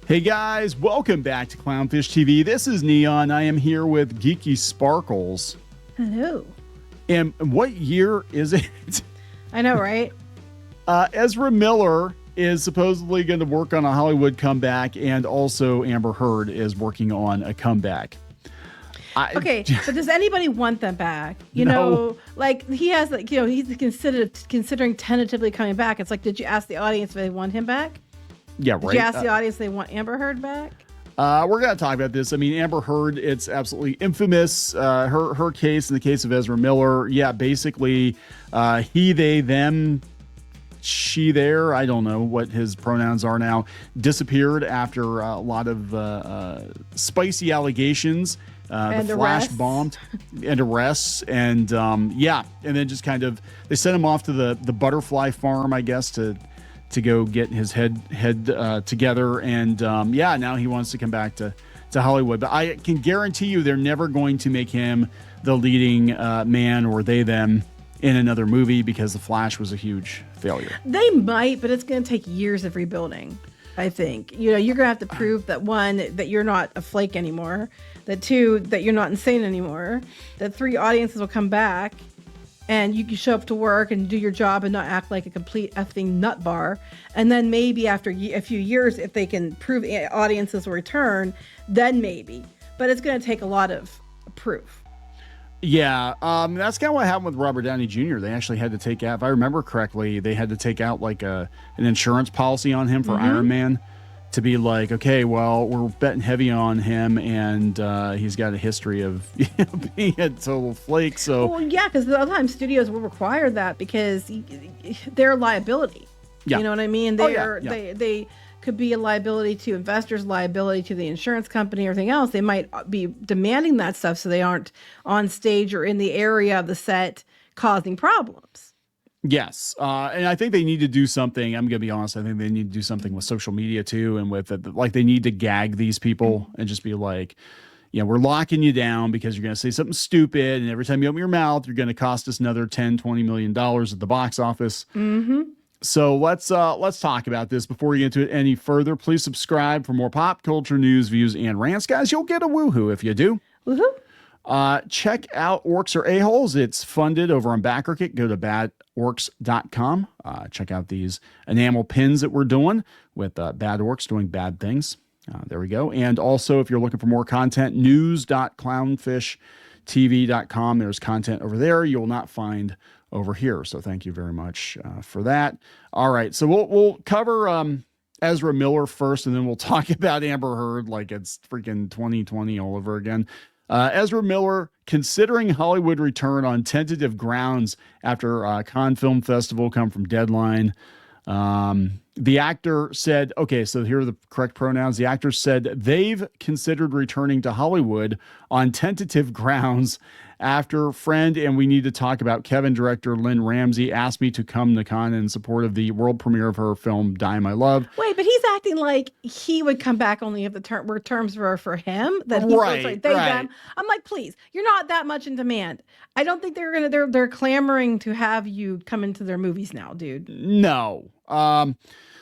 Hey guys, welcome back to Clownfish TV. This is Kneon. I am here with Geeky Sparkles. Hello. And what year is it? I know, right? Ezra Miller is supposedly going to work on a Hollywood comeback, and also Amber Heard is working on a comeback. Okay, but does anybody want them back? You No. know, like he has, like, you know, he's considering tentatively coming back. It's like, did you ask the audience if they want him back? Yeah, right. Did you ask the audience if they want Amber Heard back? We're going to talk about this. I mean, Amber Heard, it's absolutely infamous. Her case and the case of Ezra Miller. Yeah, basically, he, they, them, she, there, I don't know what his pronouns are now, disappeared after a lot of spicy allegations. The flash bombed and arrests. And yeah, and then just kind of, they sent him off to the butterfly farm, I guess, to go get his head together. And yeah, now he wants to come back to Hollywood. But I can guarantee you they're never going to make him the leading man, or they, them, in another movie, because The Flash was a huge failure. They might, but it's going to take years of rebuilding, I think. You know, you're going to have to prove that, one, that you're not a flake anymore, that two, that you're not insane anymore, that three, audiences will come back and you can show up to work and do your job and not act like a complete effing nut bar. And then maybe after a few years, if they can prove audiences will return, then maybe. But it's going to take a lot of proof. Yeah, that's kind of what happened with Robert Downey Jr. They actually had to take out, if I remember correctly, they had to take out like an insurance policy on him for Iron Man, to be like, okay, well, we're betting heavy on him, and he's got a history of being a total flake. So, well, yeah, because a lot of times studios will require that because they're a liability. Yeah. You know what I mean? They could be a liability to investors, liability to the insurance company, everything else. They might be demanding that stuff so they aren't on stage or in the area of the set causing problems. yes, and I think they need to do something. I'm going to be honest. I think they need to do something with social media too, and with like they need to gag these people and just be like, yeah, we're locking you down because you're going to say something stupid, and every time you open your mouth, you're going to cost us another $10-20 million at the box office. Mm-hmm. So let's talk about this before we get into it any further. Please subscribe for more pop culture news, views, and rants, guys. You'll get a woohoo if you do. Woohoo! Check out Orcs or A-Holes. It's funded over on BackerKit. Go to badorcs.com. Check out these enamel pins that we're doing with bad orcs doing bad things. There we go. And also, if you're looking for more content, news.clownfishtv.com. There's content over there you will not find over here. So thank you very much for that. All right. So we'll cover Ezra Miller first, and then we'll talk about Amber Heard like it's freaking 2020 all over again. Ezra Miller considering Hollywood return on tentative grounds after Cannes Film Festival come from Deadline. The actor said, okay, so here are the correct pronouns. The actor said they've considered returning to Hollywood on tentative grounds after friend and we need to talk about Kevin director Lynn Ramsey asked me to come to Cannes in support of the world premiere of her film Die My Love. Wait, but he's acting like he would come back only if the terms were for him. That he right. them. I'm like, please, you're not that much in demand. I don't think they're clamoring to have you come into their movies now, dude. No.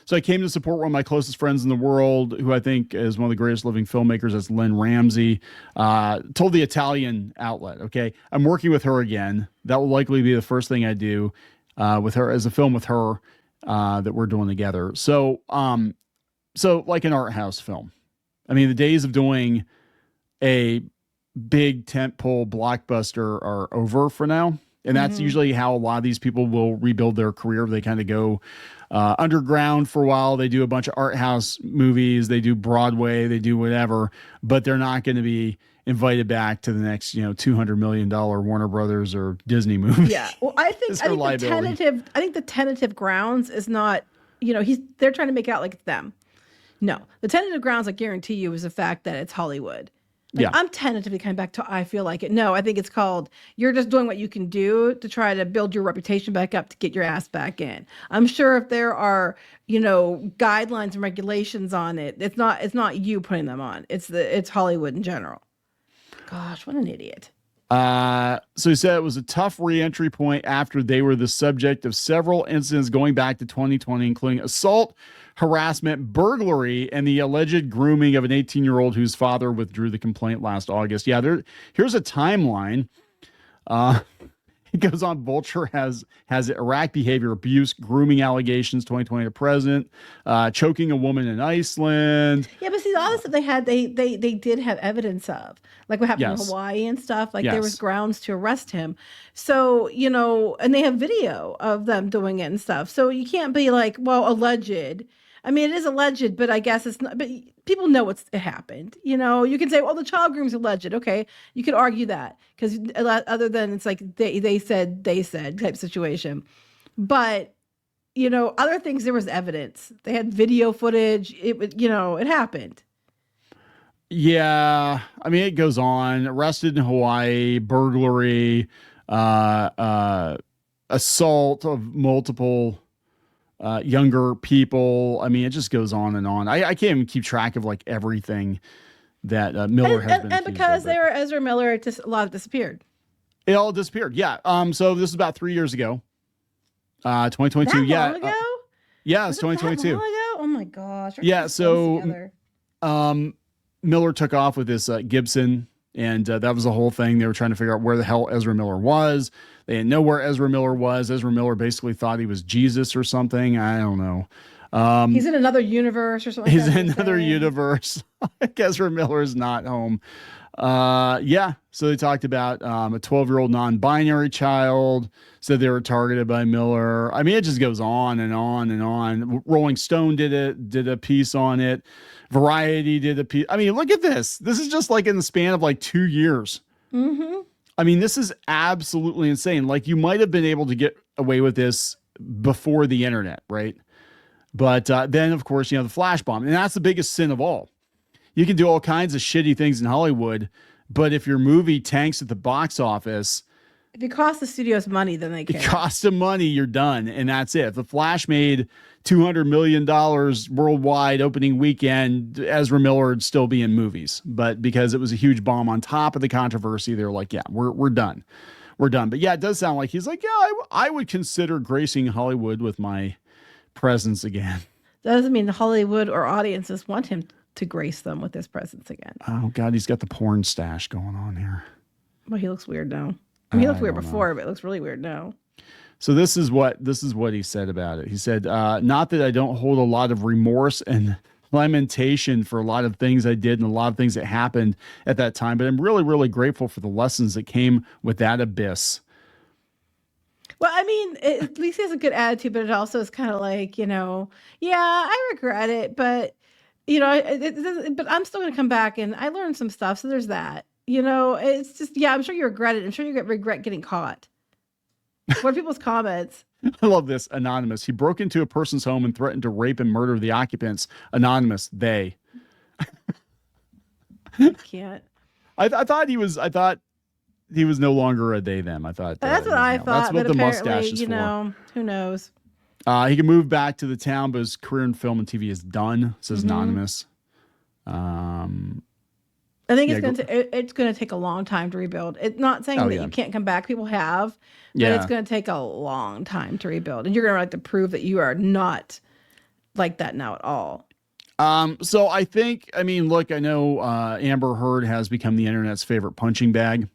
So I came to support one of my closest friends in the world, who I think is one of the greatest living filmmakers. That's Lynn Ramsey. Told the Italian outlet, okay, I'm working with her again. That will likely be the first thing I do with her, as a film with her that we're doing together. So like an art house film. I mean, the days of doing a big tentpole blockbuster are over for now. And that's usually how a lot of these people will rebuild their career. They kind of go underground for a while. They do a bunch of art house movies. They do Broadway. They do whatever. But they're not going to be invited back to the next, $200 million Warner Brothers or Disney movie. Yeah. Well, I think the tentative grounds is not, they're trying to make it out like it's them. No, the tentative grounds, I guarantee you, is the fact that it's Hollywood. Yeah. I'm tentatively coming back to I feel like it. No, I think it's called you're just doing what you can do to try to build your reputation back up to get your ass back in. I'm sure if there are, guidelines and regulations on it, it's not you putting them on. It's Hollywood in general. Gosh, what an idiot. So he said it was a tough re-entry point after they were the subject of several incidents going back to 2020, including assault, harassment, burglary, and the alleged grooming of an 18-year-old whose father withdrew the complaint last August. Yeah, here's a timeline. It goes on. Vulture has Iraq behavior, abuse, grooming allegations, 2020 to present, choking a woman in Iceland. Yeah, but see, all this stuff they did have evidence of, like what happened in Hawaii and stuff. Like there was grounds to arrest him. So, and they have video of them doing it and stuff. So you can't be like, well, alleged. I mean, it is alleged, but I guess it's not. But people know it happened. You can say, well, the child groom's alleged. Okay, you could argue that because other than it's like they said type situation. But other things, there was evidence. They had video footage. It was, it happened. Yeah, I mean, it goes on. Arrested in Hawaii, burglary, assault of multiple younger people. I mean, it just goes on and on. I can't even keep track of like everything that Miller has been. And because they were Ezra Miller, a lot disappeared. It all disappeared. Yeah. So this is about 3 years ago. 2022. That long ago? Yeah, it's 2022. That long ago? Oh my gosh. Yeah. So, Miller took off with this Gibson, and that was the whole thing. They were trying to figure out where the hell Ezra Miller was. They didn't know where Ezra Miller was. Ezra Miller basically thought he was Jesus or something. I don't know. He's in another universe or something. He's in another universe. Ezra Miller is not home. Yeah. So they talked about a 12-year-old non-binary child. Said they were targeted by Miller. I mean, it just goes on and on and on. Rolling Stone did a piece on it. Variety did a piece. I mean, look at this. This is just like in the span of like 2 years. Mm-hmm. I mean, this is absolutely insane. Like, you might have been able to get away with this before the internet, right? But then, of course, the flash bomb. And that's the biggest sin of all. You can do all kinds of shitty things in Hollywood, but if your movie tanks at the box office, if it costs the studios money, then they can. It costs them money, you're done, and that's it. If The Flash made $200 million worldwide opening weekend, Ezra Miller would still be in movies. But because it was a huge bomb on top of the controversy, they're like, yeah, we're done. We're done. But yeah, it does sound like he's like, yeah, I would consider gracing Hollywood with my presence again. That doesn't mean Hollywood or audiences want him to grace them with his presence again. Oh, God, he's got the porn stash going on here. Well, he looks weird now. I mean, he looked weird before, but it looks really weird now. So this is what he said about it. He said, not that I don't hold a lot of remorse and lamentation for a lot of things I did and a lot of things that happened at that time, but I'm really, really grateful for the lessons that came with that abyss. Well, I mean, at least he has a good attitude, but it also is kind of like, yeah, I regret it, but, but I'm still going to come back and I learned some stuff. So there's that. It's just, yeah, I'm sure you regret it. I'm sure you regret getting caught. What are people's comments? I love this. Anonymous. He broke into a person's home and threatened to rape and murder the occupants. Anonymous. They. Can't. I thought he was no longer a they, them. I thought. That's what I thought. That's what the mustache is for. Who knows? He can move back to the town, but his career in film and TV is done, says Anonymous. I think it's going to take a long time to rebuild. It's not saying that you can't come back. People have, but it's going to take a long time to rebuild. And you're going to have to prove that you are not like that now at all. So I mean, look, I know Amber Heard has become the internet's favorite punching bag.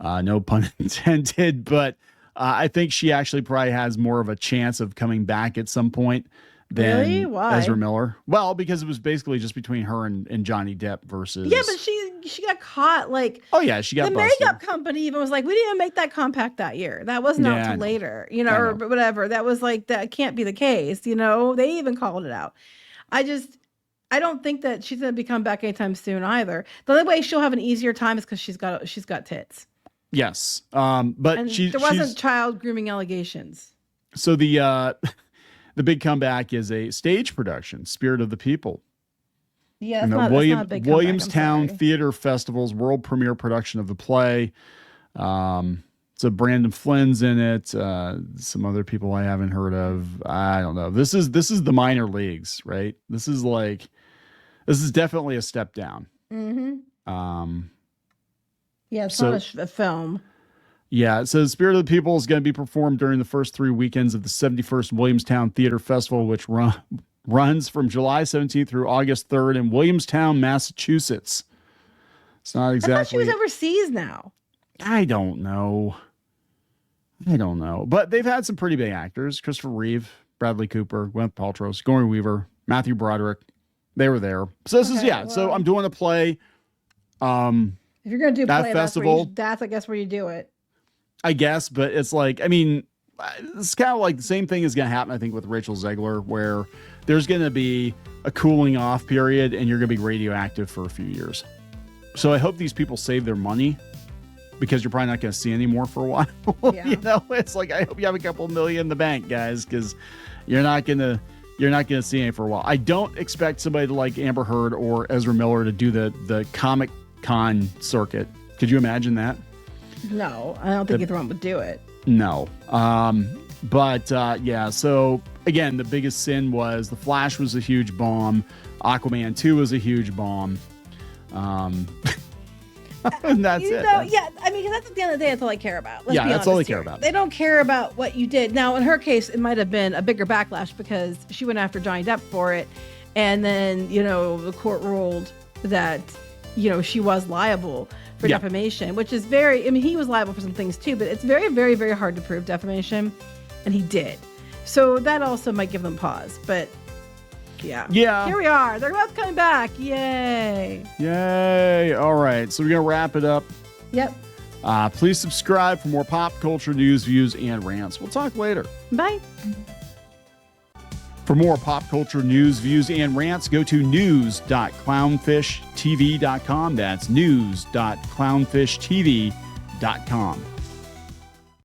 No pun intended, but I think she actually probably has more of a chance of coming back at some point than Ezra Miller. Well, because it was basically just between her and Johnny Depp versus. Yeah, but she got caught like. Oh yeah, she got the busted. Makeup company even was like, we didn't even make that compact that year. That wasn't out till later, or whatever. That was like, that can't be the case. They even called it out. I don't think that she's going to come back anytime soon either. The only way she'll have an easier time is because she's got tits. Yes, but there wasn't child grooming allegations. So the big comeback is a stage production, Spirit of the People. Yeah, that's not a big comeback. Williamstown Theater Festival's world premiere production of the play. So Brandon Flynn's in it. Some other people I haven't heard of. I don't know. This is the minor leagues, right? This is definitely a step down. Mm-hmm. Yeah, it's So- not a film. Yeah, it says Spirit of the People is going to be performed during the first 3 weekends of the 71st Williamstown Theater Festival, which runs from July 17th through August 3rd in Williamstown, Massachusetts. It's not I thought she exactly. was overseas now. I don't know. But they've had some pretty big actors: Christopher Reeve, Bradley Cooper, Gwyneth Paltrow, Sigourney Weaver, Matthew Broderick. They were there. So this is So I'm doing a play. If you're going to do That play, festival- that's I guess where you do it. I guess, but it's like, I mean, it's kind of like the same thing is going to happen, I think, with Rachel Zegler, where there's going to be a cooling off period and you're going to be radioactive for a few years. So I hope these people save their money, because you're probably not going to see any more for a while. Yeah. You know, it's like, I hope you have a couple million in the bank, guys, because you're not going to see any for a while. I don't expect somebody like Amber Heard or Ezra Miller to do the Comic Con circuit. Could you imagine that? No, I don't think either one would do it. No. But yeah, so again, the biggest sin was The Flash was a huge bomb. Aquaman 2 was a huge bomb. And that's it. Yeah, I mean, 'cause that's at the end of the day, that's all I care about. Let's Yeah, be that's all honest they care here. about. They don't care about what you did. Now, in her case, it might have been a bigger backlash because she went after Johnny Depp for it. And then, the court ruled that, she was liable for defamation, which is he was liable for some things too, but it's very, very, very hard to prove defamation. And he did. So that also might give them pause. But yeah. Here we are. They're both coming back. Yay. Yay. All right. So we're going to wrap it up. Yep. Please subscribe for more pop culture news, views, and rants. We'll talk later. Bye. For more pop culture news, views, and rants, go to news.clownfishtv.com. That's news.clownfishtv.com.